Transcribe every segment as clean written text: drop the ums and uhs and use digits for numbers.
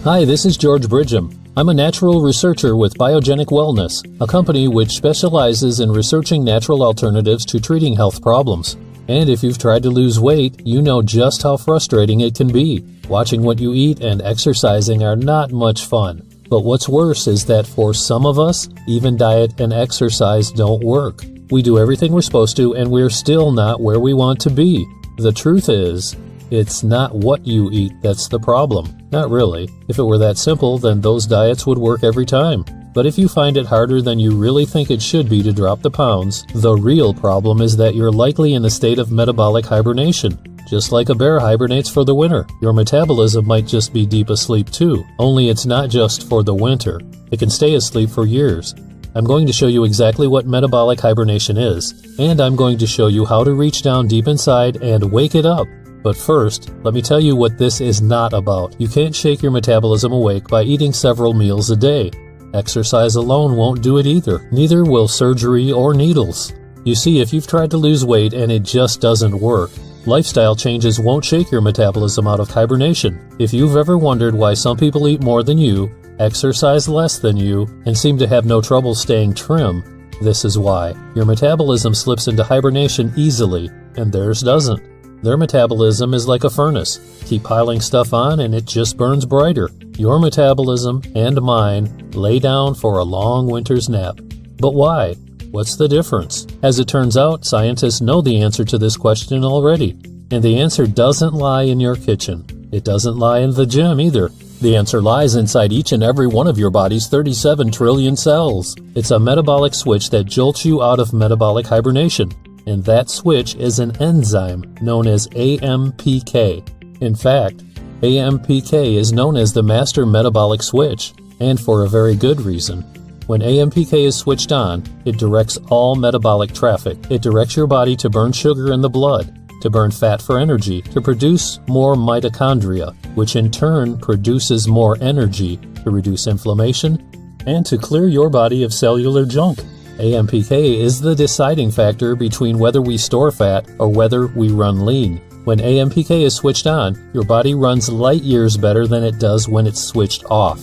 Hi, this is George Bridgham. I'm a natural researcher with Biogenic Wellness, a company which specializes in researching natural alternatives to treating health problems. And if you've tried to lose weight, you know just how frustrating it can be. Watching what you eat and exercising are not much fun. But what's worse is that for some of us, even diet and exercise don't work. We do everything we're supposed to, and we're still not where we want to be. The truth is, it's not what you eat that's the problem. Not really. If it were that simple, then those diets would work every time. But if you find it harder than you really think it should be to drop the pounds, the real problem is that you're likely in a state of metabolic hibernation. Just like a bear hibernates for the winter, your metabolism might just be deep asleep too, only it's not just for the winter. It can stay asleep for years. I'm going to show you exactly what metabolic hibernation is, and I'm going to show you how to reach down deep inside and wake it up. But first, let me tell you what this is not about. You can't shake your metabolism awake by eating several meals a day. Exercise alone won't do it either. Neither will surgery or needles. You see, if you've tried to lose weight and it just doesn't work, lifestyle changes won't shake your metabolism out of hibernation. If you've ever wondered why some people eat more than you, exercise less than you, and seem to have no trouble staying trim, this is why. Your metabolism slips into hibernation easily, and theirs doesn't. Their metabolism is like a furnace. Keep piling stuff on and it just burns brighter. Your metabolism and mine lay down for a long winter's nap. But why? What's the difference? As it turns out, scientists know the answer to this question already. And the answer doesn't lie in your kitchen. It doesn't lie in the gym either. The answer lies inside each and every one of your body's 37 trillion cells. It's a metabolic switch that jolts you out of metabolic hibernation. And that switch is an enzyme known as AMPK. In fact, AMPK is known as the master metabolic switch, and for a very good reason. When AMPK is switched on, it directs all metabolic traffic. It directs your body to burn sugar in the blood, to burn fat for energy, to produce more mitochondria, which in turn produces more energy, to reduce inflammation, and to clear your body of cellular junk. AMPK is the deciding factor between whether we store fat or whether we run lean. When AMPK is switched on, your body runs light years better than it does when it's switched off.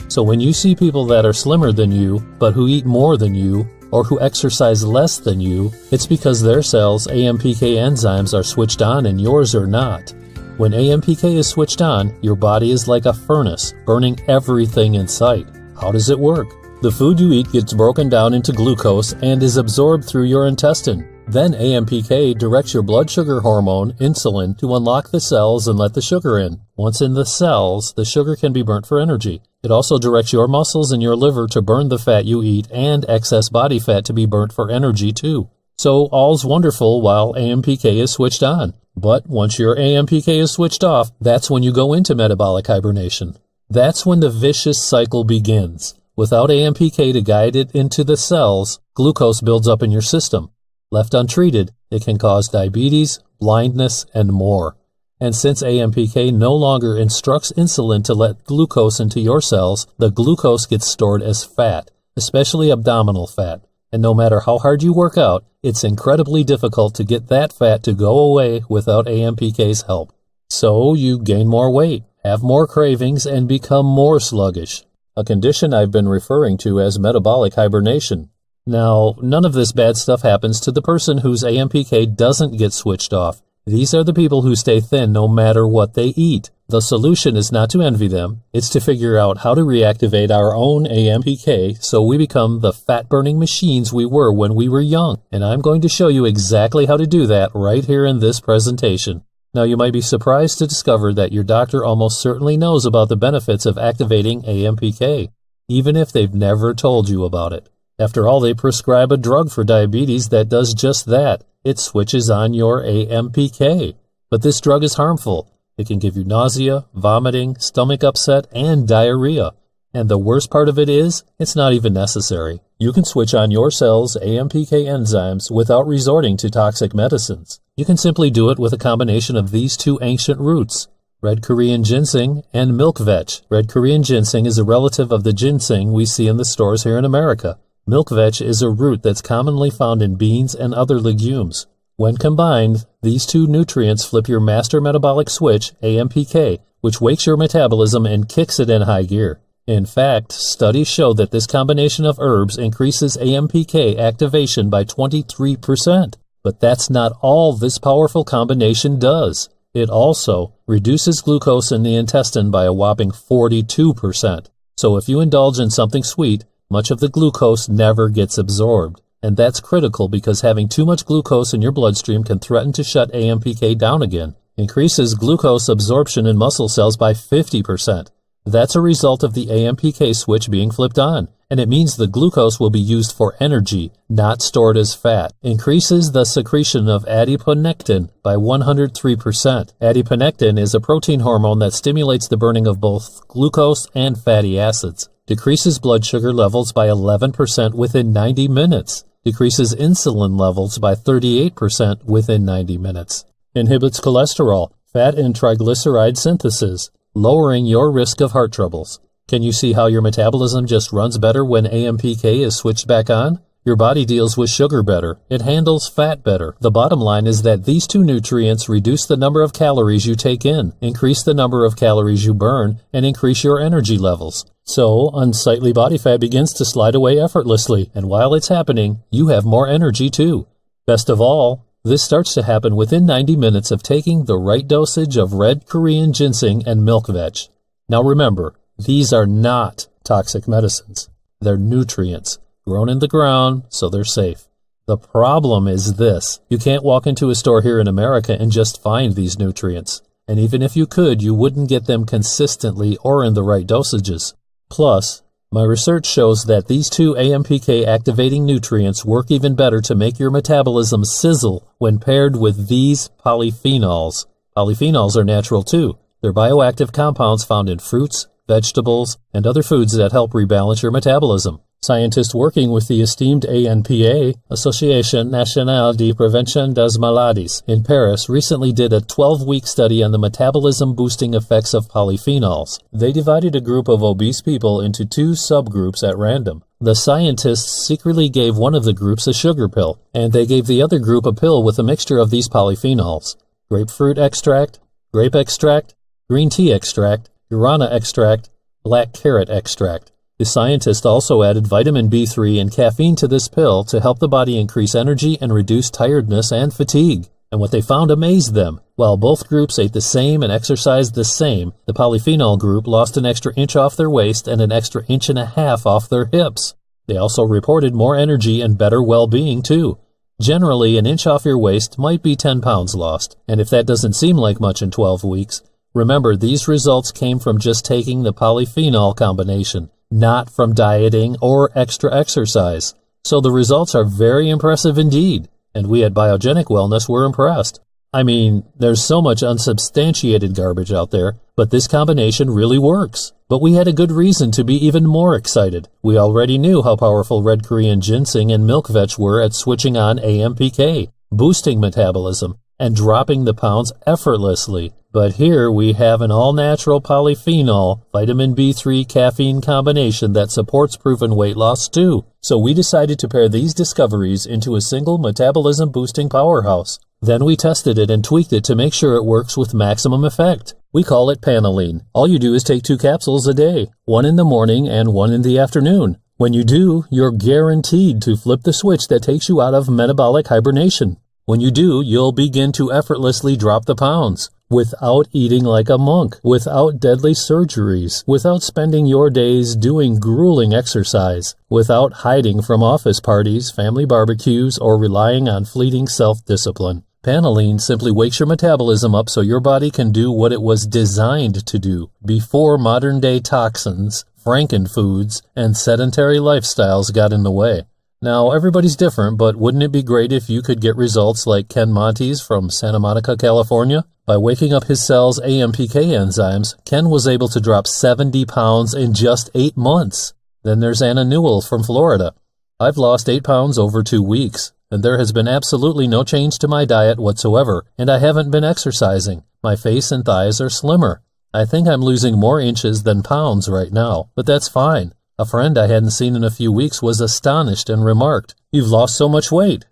So when you see people that are slimmer than you, but who eat more than you, or who exercise less than you, it's because their cells' AMPK enzymes are switched on and yours are not. When AMPK is switched on, your body is like a furnace, burning everything in sight. How does it work? The food you eat gets broken down into glucose and is absorbed through your intestine. Then AMPK directs your blood sugar hormone, insulin, to unlock the cells and let the sugar in. Once in the cells, the sugar can be burnt for energy. It also directs your muscles and your liver to burn the fat you eat and excess body fat to be burnt for energy too. So all's wonderful while AMPK is switched on. But once your AMPK is switched off, that's when you go into metabolic hibernation. That's when the vicious cycle begins. Without AMPK to guide it into the cells, glucose builds up in your system. Left untreated, it can cause diabetes, blindness, and more. And since AMPK no longer instructs insulin to let glucose into your cells, the glucose gets stored as fat, especially abdominal fat. And no matter how hard you work out, it's incredibly difficult to get that fat to go away without AMPK's help. So you gain more weight, have more cravings, and become more sluggish. A condition I've been referring to as metabolic hibernation. Now, none of this bad stuff happens to the person whose AMPK doesn't get switched off. These are the people who stay thin no matter what they eat. The solution is not to envy them, it's to figure out how to reactivate our own AMPK so we become the fat-burning machines we were when we were young. And I'm going to show you exactly how to do that right here in this presentation. Now, you might be surprised to discover that your doctor almost certainly knows about the benefits of activating AMPK, even if they've never told you about it. After all, they prescribe a drug for diabetes that does just that. It switches on your AMPK. But this drug is harmful. It can give you nausea, vomiting, stomach upset, and diarrhea. And the worst part of it is, it's not even necessary. You can switch on your cells' AMPK enzymes without resorting to toxic medicines. You can simply do it with a combination of these two ancient roots, red Korean ginseng and milk vetch. Red Korean ginseng is a relative of the ginseng we see in the stores here in America. Milk vetch is a root that's commonly found in beans and other legumes. When combined, these two nutrients flip your master metabolic switch, AMPK, which wakes your metabolism and kicks it in high gear. In fact, studies show that this combination of herbs increases AMPK activation by 23%. But that's not all this powerful combination does. It also reduces glucose in the intestine by a whopping 42%. So if you indulge in something sweet, much of the glucose never gets absorbed. And that's critical because having too much glucose in your bloodstream can threaten to shut AMPK down again. Increases glucose absorption in muscle cells by 50%. That's a result of the AMPK switch being flipped on, and it means the glucose will be used for energy, not stored as fat. Increases the secretion of adiponectin by 103%. Adiponectin is a protein hormone that stimulates the burning of both glucose and fatty acids. Decreases blood sugar levels by 11% within 90 minutes. Decreases insulin levels by 38% within 90 minutes. Inhibits cholesterol, fat and triglyceride synthesis, lowering your risk of heart troubles. Can you see how your metabolism just runs better when AMPK is switched back on? Your body deals with sugar better. It handles fat better. The bottom line is that these two nutrients reduce the number of calories you take in, increase the number of calories you burn, and increase your energy levels. So, unsightly body fat begins to slide away effortlessly, and while it's happening, you have more energy too. Best of all, this starts to happen within 90 minutes of taking the right dosage of red Korean ginseng and milk vetch. Now remember, these are not toxic medicines. They're nutrients, grown in the ground, so they're safe. The problem is this: you can't walk into a store here in America and just find these nutrients. And even if you could, you wouldn't get them consistently or in the right dosages. Plus, my research shows that these two AMPK activating nutrients work even better to make your metabolism sizzle when paired with these polyphenols. Polyphenols are natural too. They're bioactive compounds found in fruits, vegetables, and other foods that help rebalance your metabolism. Scientists working with the esteemed ANPA, Association Nationale de Prévention des Maladies, in Paris recently did a 12-week study on the metabolism-boosting effects of polyphenols. They divided a group of obese people into two subgroups at random. The scientists secretly gave one of the groups a sugar pill, and they gave the other group a pill with a mixture of these polyphenols: grapefruit extract, grape extract, green tea extract, guarana extract, black carrot extract. The scientists also added vitamin B3 and caffeine to this pill to help the body increase energy and reduce tiredness and fatigue. And what they found amazed them. While both groups ate the same and exercised the same, the polyphenol group lost an extra inch off their waist and an extra inch and a half off their hips. They also reported more energy and better well-being too. Generally, an inch off your waist might be 10 pounds lost. And if that doesn't seem like much in 12 weeks, remember these results came from just taking the polyphenol combination, not from dieting or extra exercise. So the results are very impressive indeed, and we at Biogenic Wellness were impressed. I mean, there's so much unsubstantiated garbage out there, but this combination really works. But we had a good reason to be even more excited. We already knew how powerful red Korean ginseng and milk vetch were at switching on AMPK, boosting metabolism, and dropping the pounds effortlessly. But here we have an all-natural polyphenol, vitamin B3 caffeine combination that supports proven weight loss too. So we decided to pair these discoveries into a single metabolism-boosting powerhouse. Then we tested it and tweaked it to make sure it works with maximum effect. We call it Panalean. All you do is take 2 capsules a day, one in the morning and one in the afternoon. When you do, you're guaranteed to flip the switch that takes you out of metabolic hibernation. When you do, you'll begin to effortlessly drop the pounds, without eating like a monk, without deadly surgeries, without spending your days doing grueling exercise, without hiding from office parties, family barbecues, or relying on fleeting self-discipline. Panalean simply wakes your metabolism up so your body can do what it was designed to do before modern-day toxins, frankenfoods, and sedentary lifestyles got in the way. Now, everybody's different, but wouldn't it be great if you could get results like Ken Montes from Santa Monica, California? By waking up his cell's AMPK enzymes, Ken was able to drop 70 pounds in just 8 months. Then there's Anna Newell from Florida. I've lost 8 pounds over 2 weeks, and there has been absolutely no change to my diet whatsoever, and I haven't been exercising. My face and thighs are slimmer. I think I'm losing more inches than pounds right now, but that's fine. A friend I hadn't seen in a few weeks was astonished and remarked, "You've lost so much weight."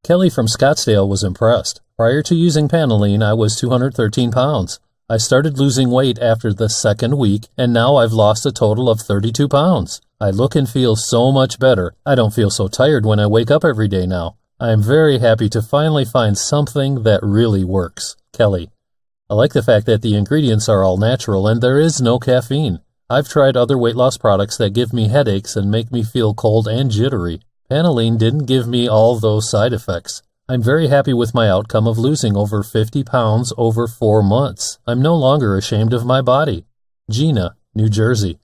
Kelly from Scottsdale was impressed. Prior to using Panalean, I was 213 pounds. I started losing weight after the second week, and now I've lost a total of 32 pounds. I look and feel so much better. I don't feel so tired when I wake up every day now. I am very happy to finally find something that really works. Kelly. I like the fact that the ingredients are all natural and there is no caffeine. I've tried other weight loss products that give me headaches and make me feel cold and jittery. Panalean didn't give me all those side effects. I'm very happy with my outcome of losing over 50 pounds over 4 months. I'm no longer ashamed of my body. Gina, New Jersey.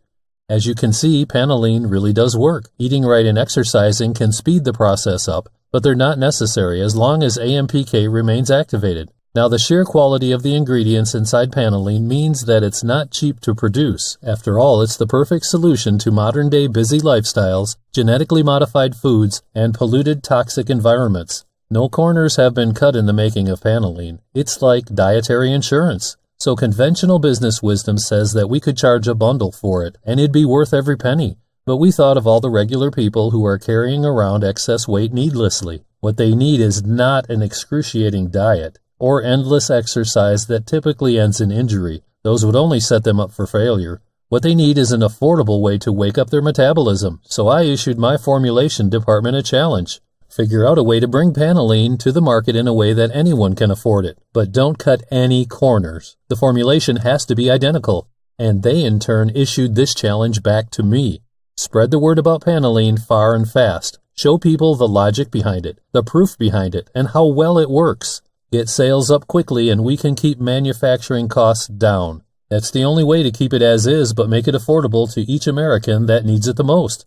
As you can see, Panalean really does work. Eating right and exercising can speed the process up, but they're not necessary as long as AMPK remains activated. Now, the sheer quality of the ingredients inside Panalean means that it's not cheap to produce. After all, it's the perfect solution to modern-day busy lifestyles, genetically modified foods, and polluted toxic environments. No corners have been cut in the making of Panalean. It's like dietary insurance. So conventional business wisdom says that we could charge a bundle for it, and it'd be worth every penny. But we thought of all the regular people who are carrying around excess weight needlessly. What they need is not an excruciating diet or endless exercise that typically ends in injury. Those would only set them up for failure. What they need is an affordable way to wake up their metabolism. So I issued my formulation department a challenge. Figure out a way to bring Panalean to the market in a way that anyone can afford it, but don't cut any corners. The formulation has to be identical, and they in turn issued this challenge back to me. Spread the word about Panalean far and fast. Show people the logic behind it, the proof behind it, and how well it works. Get sales up quickly and we can keep manufacturing costs down. That's the only way to keep it as is, but make it affordable to each American that needs it the most.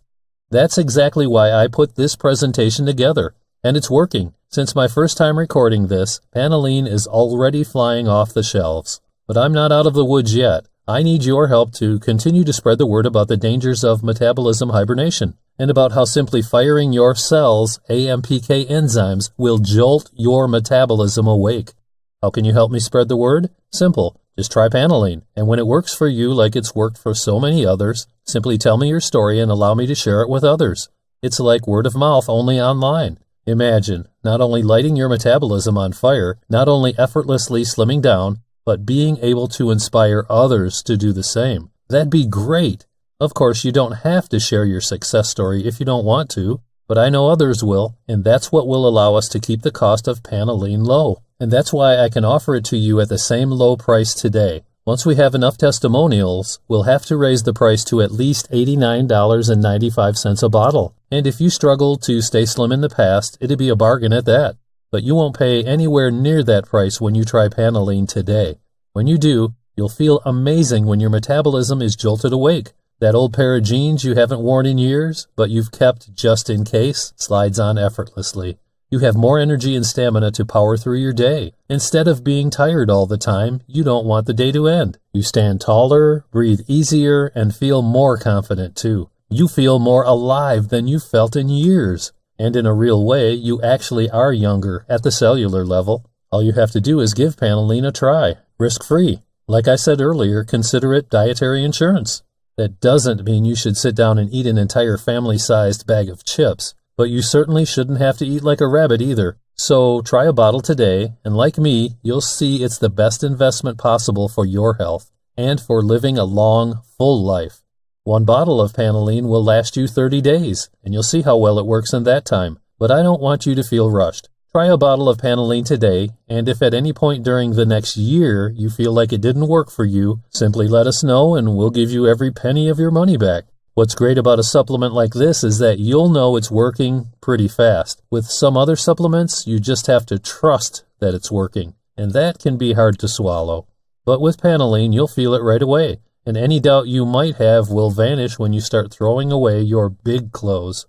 That's exactly why I put this presentation together, and it's working. Since my first time recording this, Panalean is already flying off the shelves. But I'm not out of the woods yet. I need your help to continue to spread the word about the dangers of metabolism hibernation, and about how simply firing your cells' AMPK enzymes will jolt your metabolism awake. How can you help me spread the word? Simple. Just try Panalean, and when it works for you like it's worked for so many others, simply tell me your story and allow me to share it with others. It's like word of mouth only online. Imagine not only lighting your metabolism on fire, not only effortlessly slimming down, but being able to inspire others to do the same. That'd be great. Of course, you don't have to share your success story if you don't want to, but I know others will, and that's what will allow us to keep the cost of Panalean low. And that's why I can offer it to you at the same low price today. Once we have enough testimonials, we'll have to raise the price to at least $89.95 a bottle. And if you struggled to stay slim in the past, it'd be a bargain at that. But you won't pay anywhere near that price when you try Panalean today. When you do, you'll feel amazing when your metabolism is jolted awake. That old pair of jeans you haven't worn in years, but you've kept just in case, slides on effortlessly. You have more energy and stamina to power through your day. Instead of being tired all the time, you don't want the day to end. You stand taller, breathe easier, and feel more confident too. You feel more alive than you've felt in years. And in a real way, you actually are younger at the cellular level. All you have to do is give Panalean a try, risk-free. Like I said earlier, consider it dietary insurance. That doesn't mean you should sit down and eat an entire family-sized bag of chips. But you certainly shouldn't have to eat like a rabbit either. So try a bottle today, and like me, you'll see it's the best investment possible for your health and for living a long, full life. One bottle of Panalean will last you 30 days, and you'll see how well it works in that time. But I don't want you to feel rushed. Try a bottle of Panalean today, and if at any point during the next year you feel like it didn't work for you, simply let us know and we'll give you every penny of your money back. What's great about a supplement like this is that you'll know it's working pretty fast. With some other supplements, you just have to trust that it's working, and that can be hard to swallow. But with Panalean, you'll feel it right away, and any doubt you might have will vanish when you start throwing away your big clothes.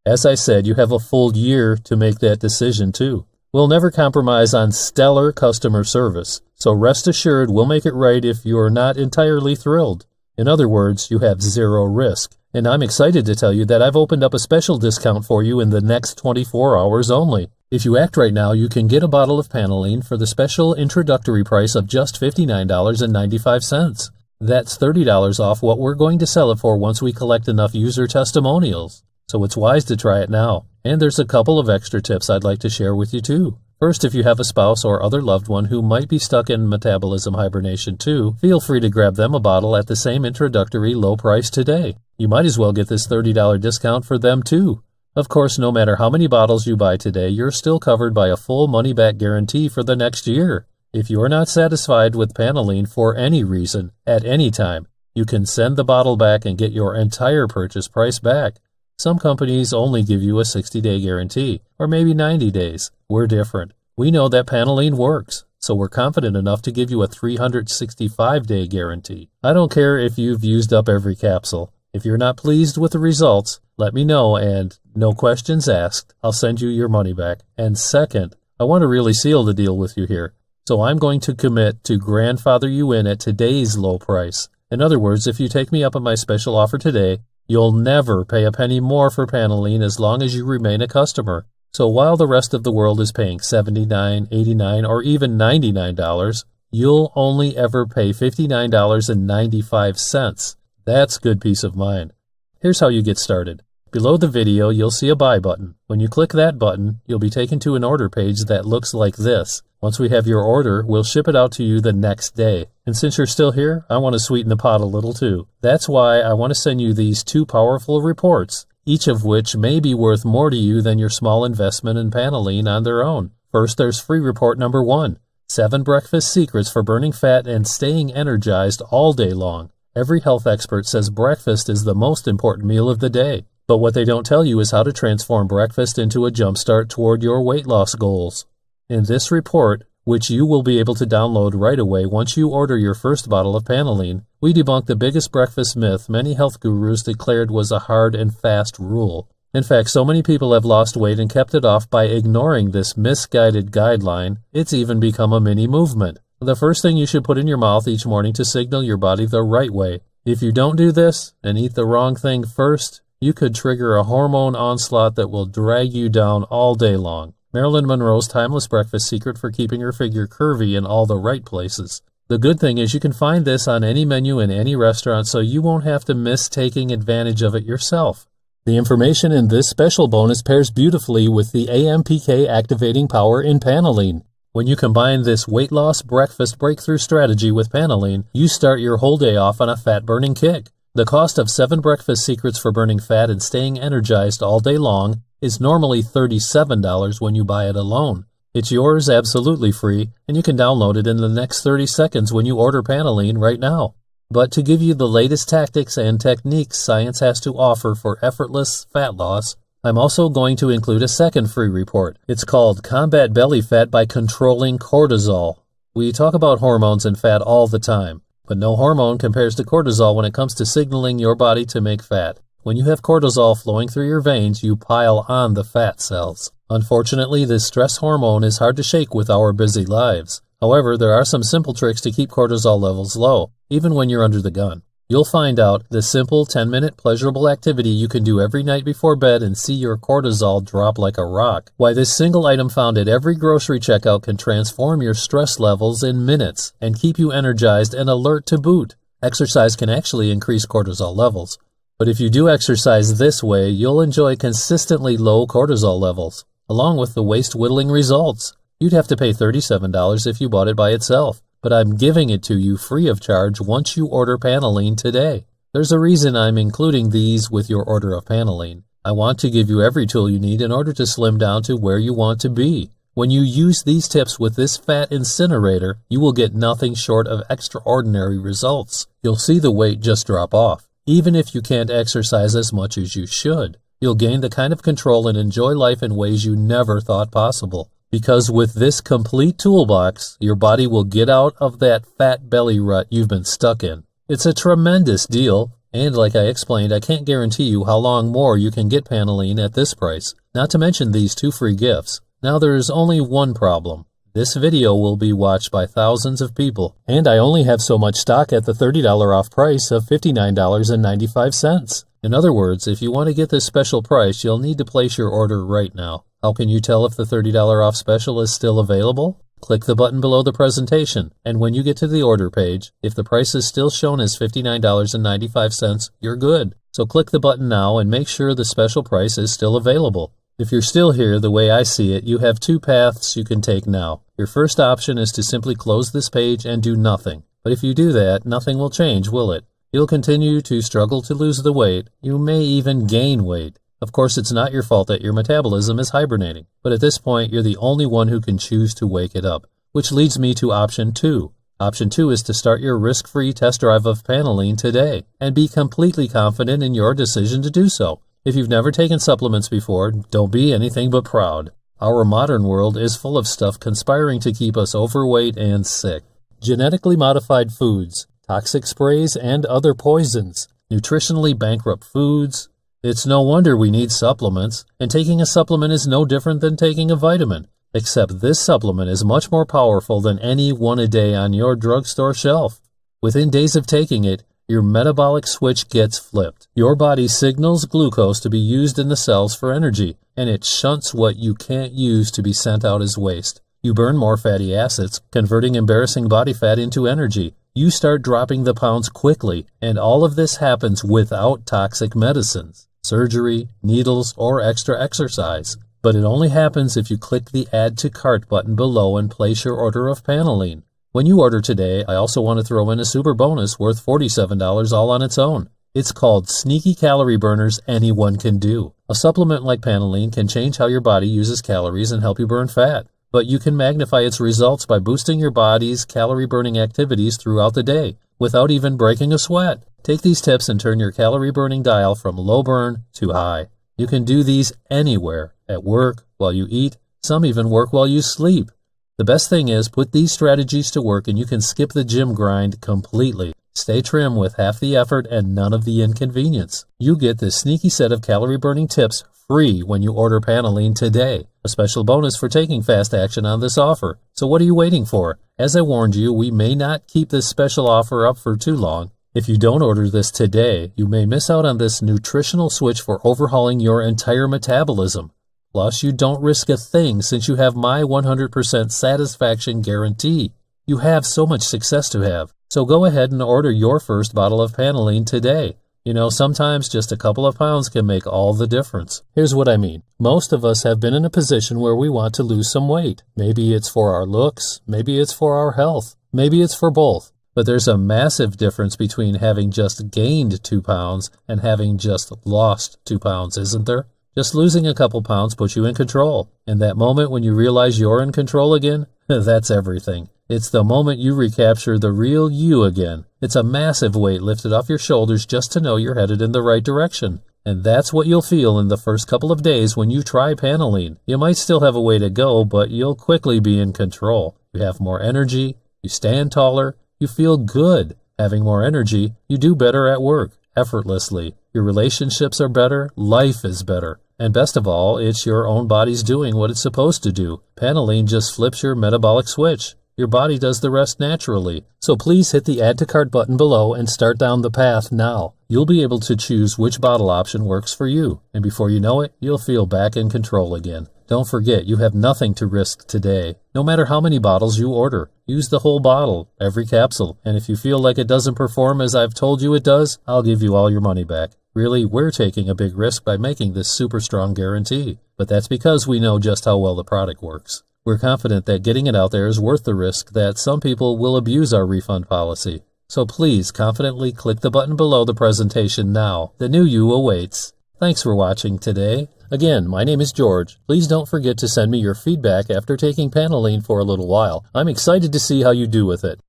As I said, you have a full year to make that decision too. We'll never compromise on stellar customer service, so rest assured we'll make it right if you're not entirely thrilled. In other words, you have zero risk. And I'm excited to tell you that I've opened up a special discount for you in the next 24 hours only. If you act right now, you can get a bottle of Panalean for the special introductory price of just $59.95. That's $30 off what we're going to sell it for once we collect enough user testimonials. So it's wise to try it now. And there's a couple of extra tips I'd like to share with you too. First, if you have a spouse or other loved one who might be stuck in metabolism hibernation too, feel free to grab them a bottle at the same introductory low price today. You might as well get this $30 discount for them too. Of course, no matter how many bottles you buy today, you're still covered by a full money-back guarantee for the next year. If you're not satisfied with Panalean for any reason, at any time, you can send the bottle back and get your entire purchase price back. Some companies only give you a 60-day guarantee, or maybe 90 days. We're different. We know that Panalean works, so we're confident enough to give you a 365-day guarantee. I don't care if you've used up every capsule. If you're not pleased with the results, let me know and, no questions asked, I'll send you your money back. And second, I want to really seal the deal with you here. So I'm going to commit to grandfather you in at today's low price. In other words, if you take me up on my special offer today, you'll never pay a penny more for Panalean as long as you remain a customer. So while the rest of the world is paying $79, $89, or even $99, you'll only ever pay $59.95. That's good peace of mind. Here's how you get started. Below the video, you'll see a buy button. When you click that button, you'll be taken to an order page that looks like this. Once we have your order, we'll ship it out to you the next day. And since you're still here, I want to sweeten the pot a little too. That's why I want to send you these two powerful reports, each of which may be worth more to you than your small investment in Panalean on their own. First, there's free report number 1, 7 breakfast secrets for burning fat and staying energized all day long. Every health expert says breakfast is the most important meal of the day. But what they don't tell you is how to transform breakfast into a jumpstart toward your weight loss goals. In this report, which you will be able to download right away once you order your first bottle of Panalean, we debunk the biggest breakfast myth many health gurus declared was a hard and fast rule. In fact, so many people have lost weight and kept it off by ignoring this misguided guideline, it's even become a mini movement. The first thing you should put in your mouth each morning to signal your body the right way. If you don't do this and eat the wrong thing first, you could trigger a hormone onslaught that will drag you down all day long. Marilyn Monroe's timeless breakfast secret for keeping her figure curvy in all the right places. The good thing is you can find this on any menu in any restaurant, so you won't have to miss taking advantage of it yourself. The information in this special bonus pairs beautifully with the AMPK activating power in Panalean. When you combine this weight loss breakfast breakthrough strategy with Panalean, you start your whole day off on a fat-burning kick. The cost of 7 breakfast secrets for burning fat and staying energized all day long is normally $37 when you buy it alone. It's yours absolutely free, and you can download it in the next 30 seconds when you order Panalean right now. But to give you the latest tactics and techniques science has to offer for effortless fat loss, I'm also going to include a second free report. It's called Combat Belly Fat by Controlling Cortisol. We talk about hormones and fat all the time. But no hormone compares to cortisol when it comes to signaling your body to make fat. When you have cortisol flowing through your veins, you pile on the fat cells. Unfortunately, this stress hormone is hard to shake with our busy lives. However, there are some simple tricks to keep cortisol levels low, even when you're under the gun. You'll find out the simple 10-minute pleasurable activity you can do every night before bed and see your cortisol drop like a rock. Why this single item found at every grocery checkout can transform your stress levels in minutes and keep you energized and alert to boot. Exercise can actually increase cortisol levels. But if you do exercise this way, you'll enjoy consistently low cortisol levels, along with the waist-whittling results. You'd have to pay $37 if you bought it by itself. But I'm giving it to you free of charge once you order Panalean today. There's a reason I'm including these with your order of Panalean. I want to give you every tool you need in order to slim down to where you want to be. When you use these tips with this fat incinerator, you will get nothing short of extraordinary results. You'll see the weight just drop off, even if you can't exercise as much as you should. You'll gain the kind of control and enjoy life in ways you never thought possible. Because with this complete toolbox, your body will get out of that fat belly rut you've been stuck in. It's a tremendous deal, and like I explained, I can't guarantee you how long more you can get Panalean at this price, not to mention these 2 free gifts. Now there's only one problem. This video will be watched by thousands of people, and I only have so much stock at the $30 off price of $59.95. In other words, if you want to get this special price, you'll need to place your order right now. How can you tell if the $30 off special is still available? Click the button below the presentation, and when you get to the order page, if the price is still shown as $59.95, you're good. So click the button now and make sure the special price is still available. If you're still here, the way I see it, you have two paths you can take now. Your first option is to simply close this page and do nothing. But if you do that, nothing will change, will it? You'll continue to struggle to lose the weight. You may even gain weight. Of course, it's not your fault that your metabolism is hibernating. But at this point, you're the only one who can choose to wake it up. Which leads me to option 2. Option 2 is to start your risk-free test drive of Panalean today and be completely confident in your decision to do so. If you've never taken supplements before, don't be anything but proud. Our modern world is full of stuff conspiring to keep us overweight and sick. Genetically modified foods, toxic sprays, and other poisons, nutritionally bankrupt foods. It's no wonder we need supplements, and taking a supplement is no different than taking a vitamin, except this supplement is much more powerful than any one a day on your drugstore shelf. Within days of taking it, your metabolic switch gets flipped. Your body signals glucose to be used in the cells for energy, and it shunts what you can't use to be sent out as waste. You burn more fatty acids, converting embarrassing body fat into energy. You start dropping the pounds quickly, and all of this happens without toxic medicines, surgery, needles, or extra exercise. But it only happens if you click the Add to Cart button below and place your order of Panalean. When you order today, I also want to throw in a super bonus worth $47 all on its own. It's called Sneaky Calorie Burners Anyone Can Do. A supplement like Panalean can change how your body uses calories and help you burn fat. But you can magnify its results by boosting your body's calorie-burning activities throughout the day, without even breaking a sweat. Take these tips and turn your calorie-burning dial from low burn to high. You can do these anywhere, at work, while you eat, some even work while you sleep. The best thing is, put these strategies to work and you can skip the gym grind completely. Stay trim with half the effort and none of the inconvenience. You get this sneaky set of calorie-burning tips free when you order Panalean today. A special bonus for taking fast action on this offer. So what are you waiting for? As I warned you, we may not keep this special offer up for too long. If you don't order this today, you may miss out on this nutritional switch for overhauling your entire metabolism. Plus, you don't risk a thing since you have my 100% satisfaction guarantee. You have so much success to have. So go ahead and order your first bottle of Panalean today. You know, sometimes just a couple of pounds can make all the difference. Here's what I mean. Most of us have been in a position where we want to lose some weight. Maybe it's for our looks, maybe it's for our health, maybe it's for both. But there's a massive difference between having just gained 2 pounds and having just lost 2 pounds, isn't there? Just losing a couple pounds puts you in control. And that moment when you realize you're in control again, that's everything. It's the moment you recapture the real you again. It's a massive weight lifted off your shoulders just to know you're headed in the right direction. And that's what you'll feel in the first couple of days when you try Panalean. You might still have a way to go, but you'll quickly be in control. You have more energy, you stand taller, you feel good. Having more energy, you do better at work, effortlessly. Your relationships are better, life is better. And best of all, it's your own body's doing what it's supposed to do. Panalean just flips your metabolic switch. Your body does the rest naturally. So please hit the Add to Cart button below and start down the path now. You'll be able to choose which bottle option works for you. And before you know it, you'll feel back in control again. Don't forget, you have nothing to risk today. No matter how many bottles you order, use the whole bottle, every capsule. And if you feel like it doesn't perform as I've told you it does, I'll give you all your money back. Really, we're taking a big risk by making this super strong guarantee. But that's because we know just how well the product works. We're confident that getting it out there is worth the risk that some people will abuse our refund policy. So please confidently click the button below the presentation now. The new you awaits. Thanks for watching today. Again, my name is George. Please don't forget to send me your feedback after taking Panalean for a little while. I'm excited to see how you do with it.